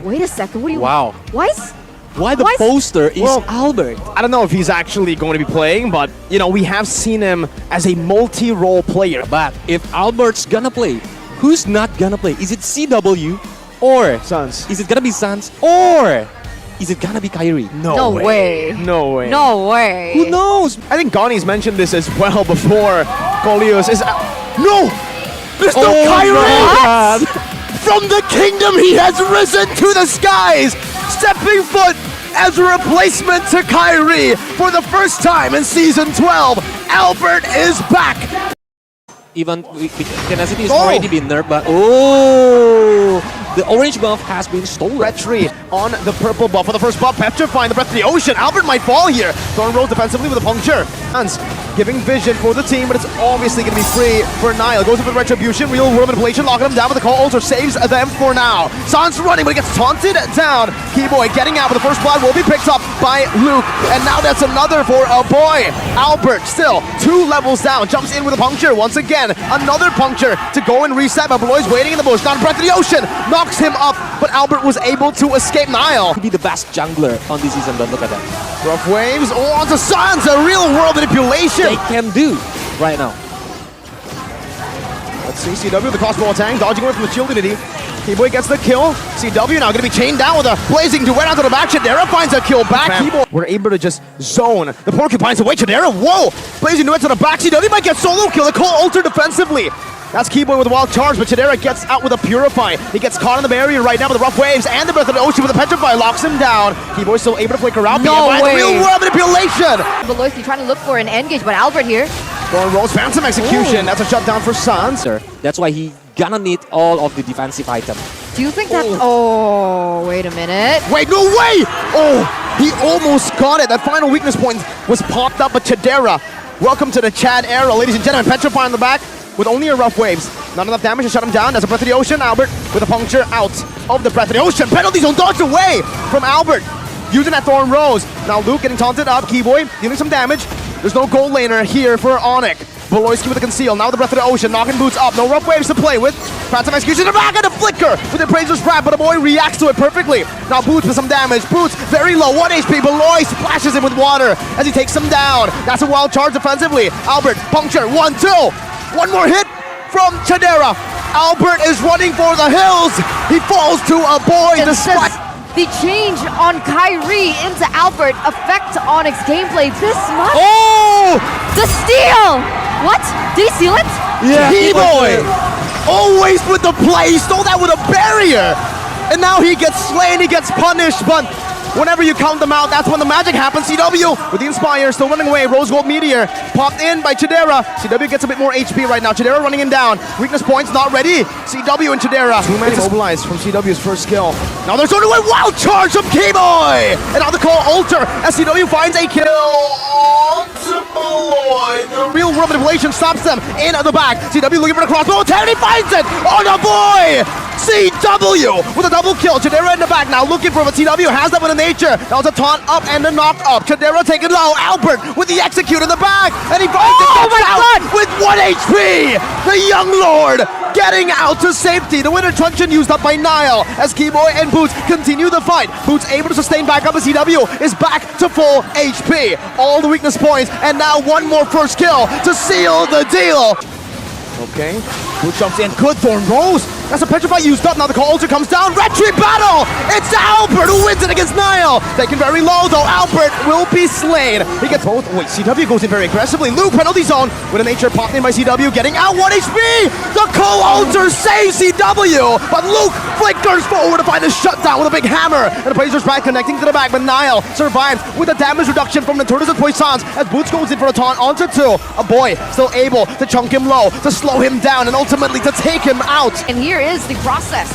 Wait a second, what do you... Wow. Why the poster is Albert? I don't know if he's actually going to be playing, but, you know, we have seen him as a multi-role player. But if Albert's gonna play, who's not gonna play? Is it CW or Suns? Is it gonna be Suns or is it gonna be Kairi? No way. No way. No way. Who knows? I think Gonni's mentioned this as well before. Coleus is... No! Mr. Kairi! From the kingdom, he has risen to the skies! Stepping foot as a replacement to Kairi for the first time in Season 12. Albert is back! Even tenacity is already been nerfed, but the orange buff has been stolen. Retry on the purple buff for the first buff. Petrifying the breath of the ocean. Albert might fall here. Thorn rolls defensively with a puncture. Hans giving vision for the team, but it's obviously going to be free for Nile. Goes in for the retribution. Real world manipulation, locking him down with the call. Ultra saves them for now. Sans running, but he gets taunted down. Keyboy getting out, but the first blood will be picked up by Luke. And now that's another for a boy. Albert still 2 levels down. Jumps in with a puncture once again. Another puncture to go and reset, but Beloy's waiting in the bush. Down breath of the ocean. Knocks him up, but Albert was able to escape. Nile could be the best jungler on this season, but look at that. Rough waves. Oh, onto Sans. A real world manipulation. They can do right now. Let's see CW with the crossbow attack, dodging away from the shield unity. Keyboy gets the kill. CW now going to be chained down with a blazing duet onto the back. Chidera finds a kill back. Keyboy, we're able to just zone the porcupines away. Chidera, whoa! Blazing duet to the back. CW might get solo kill. The call alter defensively. That's Keyboy with a wild charge, but Chidera gets out with a Purify. He gets caught in the barrier right now with the rough waves and the breath of the ocean with the Petrify. Locks him down. Keyboy still able to flicker out. No way. Real world manipulation. Beloy's trying to look for an engage, but Albert here. Thorn rolls, phantom execution. Ooh. That's a shutdown for Sans. That's why he gonna need all of the defensive items. Do you think that... Oh, wait a minute. Wait, no way! Oh, he almost got it. That final weakness point was popped up, but Chidera, welcome to the Chad era, ladies and gentlemen. Petrify on the back with only a rough waves. Not enough damage to shut him down. That's a breath of the ocean. Albert with a puncture out of the breath of the ocean. Penalty zone dodged away from Albert. Using that Thorn Rose. Now Luke getting taunted up. Keyboy dealing some damage. There's no gold laner here for ONIC. Beloyski with a conceal. Now the breath of the ocean. Knocking boots up. No rough waves to play with. Phantom execution in the back and a flicker with the Appraiser's Wrap, but the boy reacts to it perfectly. Now Boots with some damage. Boots very low. 1 HP. Beloy splashes him with water as he takes him down. That's a wild charge defensively. Albert puncture. 1-2. One more hit from Chidera. Albert is running for the hills. He falls to a boy. The change on Kairi into Albert affect Onyx gameplay this much? Oh! The steal! What? Did he steal it? Yeah. Keyboy! Always with the play. He stole that with a barrier. And now he gets slain. He gets punished. But whenever you count them out, that's when the magic happens. CW with the Inspire still running away. Rose Gold Meteor popped in by Chidera. CW gets a bit more HP right now. Chidera running him down. Weakness points not ready. CW and Chidera. 2 men mobilized from CW's first skill. Now there's only one wild charge from Keyboy. And now the call alter as CW finds a kill. The real world manipulation stops them in the back. CW looking for the crossbow attack and he finds it on the boy. CW with a double kill. Chidera in the back now looking for it. CW has that with a nature. That was a taunt up and a knock up. Chidera taken low. Albert with the execute in the back. And he finds it with 1 HP. The young lord getting out to safety. The winter truncheon used up by Nile as Keyboy and Boots continue the fight. Boots able to sustain back up as CW is back to full HP. All the weakness points and now one more first kill to seal the deal. Okay, Boots jumps in. Good Thorn Rose. That's a Petrify used up. Now the call alter comes down. Retry battle. It's Albert who wins it against Nile. Taken very low though. Albert will be slain. He gets both. Wait, CW goes in very aggressively. Luke penalty zone with a nature popped in by CW. Getting out 1 HP. The call alter saves CW. But Luke flickers forward to find a shutdown with a big hammer. And the Appraiser's back connecting to the back. But Nile survives with a damage reduction from the Tortoise and Poissons as Boots goes in for a taunt onto 2. A boy still able to chunk him low, to slow him down, and ultimately to take him out. And here is the process.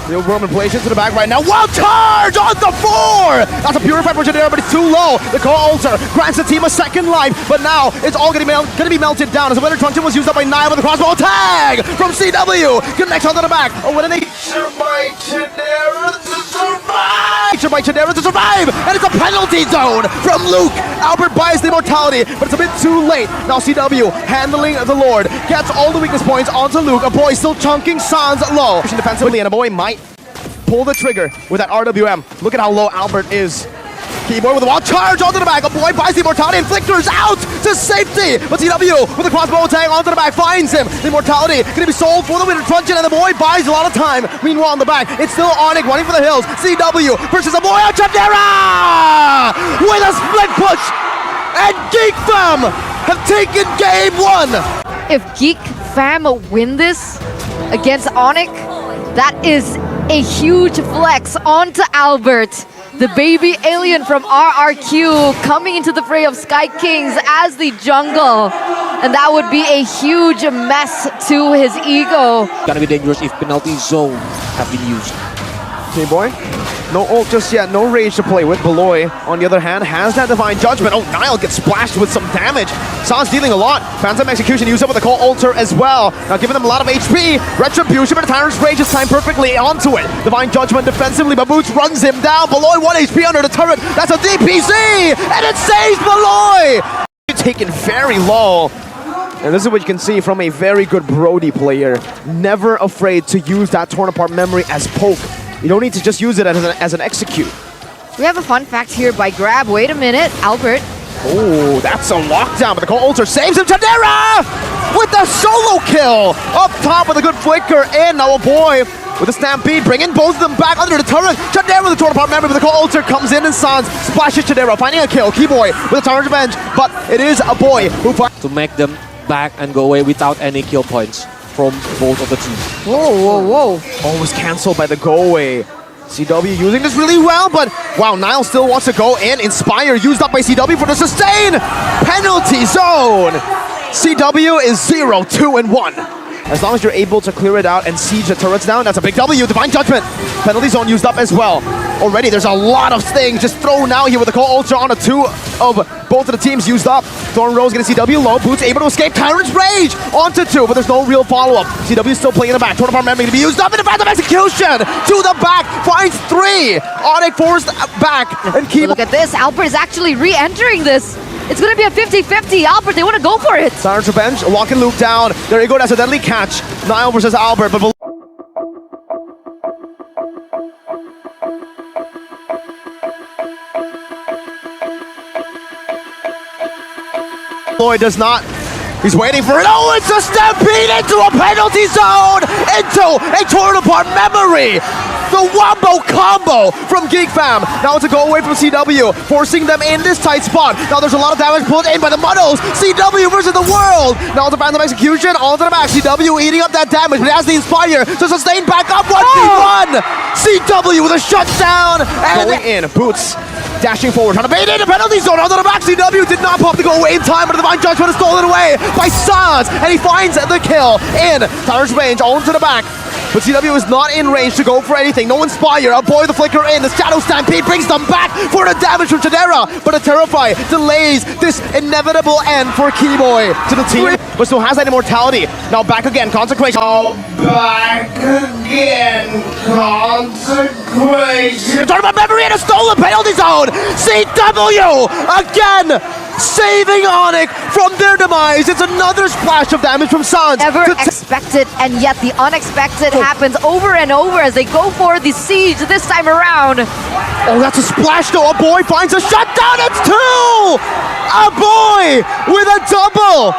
Real world manipulation to the back right now. Wild charge on the 4! That's a Purify for Chidera, but it's too low. The call alter grants the team a second life, but now it's all going to be melted down as the winter truncheon was used up by Nile with the crossbow tag from CW. Connects onto the back. Oh, what an nature by Chidera to survive! Nature by Chidera to survive! And it's a penalty zone from Luke. Albert buys the immortality, but it's a bit too late. Now CW handling the Lord. Gets all the weakness points onto Luke. A boy still chunking Sans low. Defensively, and a boy might pull the trigger with that RWM. Look at how low Albert is. Keyboy with a wild charge onto the back. A boy buys the immortality. Inflictor's out to safety. But CW with a crossbow tag onto the back finds him. The immortality going to be sold for the winner. Truncheon, and the boy buys a lot of time. Meanwhile, on the back, it's still ONIC running for the hills. CW versus a boy on Chapter with a split push. And Geek Fam have taken game 1. If Geek Fam win this against ONIC, that is a huge flex onto Albert. The baby alien from RRQ coming into the fray of Sky Kings as the jungle. And that would be a huge mess to his ego. Gonna be dangerous if penalty zone have been used. Keyboy, no ult just yet, no rage to play with. Beloy, on the other hand, has that Divine Judgment. Oh, Nile gets splashed with some damage. San's dealing a lot. Phantom Execution used up with the Call Altar as well. Now giving them a lot of HP. Retribution, but the Tyrant's Rage is timed perfectly onto it. Divine Judgment defensively, but Boots runs him down. Beloy, 1 HP under the turret. That's a DPC! And it saves Beloy! Taken very low. And this is what you can see from a very good Brody player. Never afraid to use that torn apart memory as poke. You don't need to just use it as an execute. We have a fun fact here by Grab. Wait a minute, Albert. Oh, that's a lockdown, but the Call Altar saves him. Chadera with the solo kill. Up top with a good flicker in. Now a boy with a stampede, bringing both of them back under the turret. Chadera with the torn apart memory, but the Call Altar comes in and Sans splashes Chadera, finding a kill. Keyboy with a Tyrant's Revenge, but it is a boy who to make them back and go away without any kill points from both of the teams. Whoa. Always cancelled by the go away. CW using this really well, but wow, Nile still wants to go in. Inspire used up by CW for the sustain. Penalty zone. CW is 0, 2, and 1. As long as you're able to clear it out and siege the turrets down, that's a big W. Divine Judgment. Penalty zone used up as well. Already there's a lot of things just thrown out here with the Call Ultra on a 2 of both of the teams used up. Thorn Rose gonna CW low. Boots able to escape. Tyrant's Rage onto 2, but there's no real follow-up. CW still playing in the back. Torn apart memory to be used up in the Phantom Execution. To the back. Finds 3. ONIC forced back. And keep. Look at this. Albert is actually re-entering this. It's going to be a 50-50. Albert, they want to go for it. Tyrant's Revenge. Lock and loop down. There you go. That's a deadly catch. Nile versus Albert. But Lloyd does not. He's waiting for it. Oh, it's a stampede into a penalty zone, into a torn apart memory. The wombo combo from Geek Fam. Now it's a go away from CW, forcing them in this tight spot. Now there's a lot of damage pulled in by the Muddles. CW versus the world. Now it's a Phantom Execution onto the back. CW eating up that damage, but it has the Inspire to sustain back up 1v1. CW with a shutdown. And going in. Boots dashing forward, trying to bait in the penalty zone onto the back. CW did not pop the go away in time, but the Divine Judgment is stolen away by Saz, and he finds the kill in Tyrant's Range onto the back. But CW is not in range to go for anything. No Inspire. A boy the flicker in. The Shadow Stampede brings them back for the damage from Chadera. But a Terrify delays this inevitable end for Keyboy to the team. But still has that immortality. Now back again. Consecration. Back again, consecration. Talking about memory in a stolen penalty zone. CW again saving ONIC from their demise. It's another splash of damage from Sans. Never expected, and yet the unexpected happens over and over as they go for the siege this time around. Oh, that's a splash though. A boy finds a shutdown. It's 2! A boy with a double.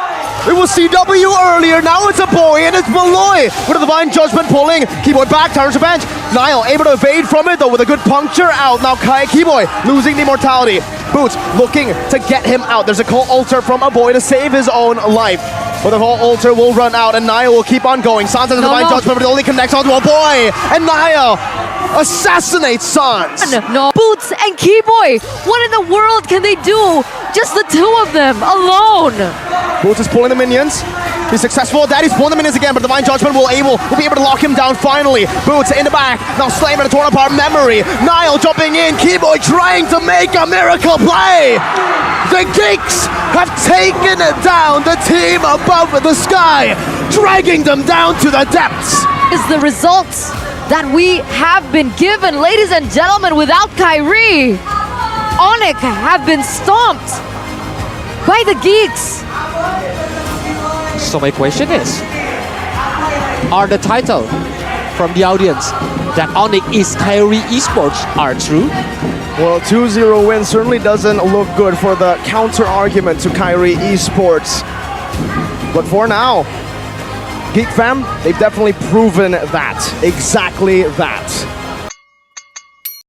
It was CW earlier, now it's a boy, and it's Beloy with a Divine Judgment pulling. Keyboy back, Tyrant's Revenge. Nile able to evade from it though with a good puncture out. Now Keyboy losing the immortality. Boots looking to get him out. There's a Call Altar from a boy to save his own life. But the Call Altar will run out, and Nile will keep on going. Sans has a Divine Judgment, but it only connects onto a boy. And Nile assassinates Sans. No. Boots and Keyboy, what in the world can they do? Just the 2 of them alone. Boots is pulling the minions. He's successful at that. He's pulling the minions again, but Divine Judgment will be able to lock him down finally. Boots in the back. Now Slayer to torn apart memory. Nile jumping in. Keyboy trying to make a miracle play. The Geeks have taken down the team above the sky, dragging them down to the depths. Is the results that we have been given, ladies and gentlemen, without Kairi. ONIC have been stomped by the Geeks. So my question is, are the title from the audience that ONIC is Kairi Esports are true? Well, 2-0 win certainly doesn't look good for the counter argument to Kairi Esports. But for now, Geek Fam, they've definitely proven that. Exactly that.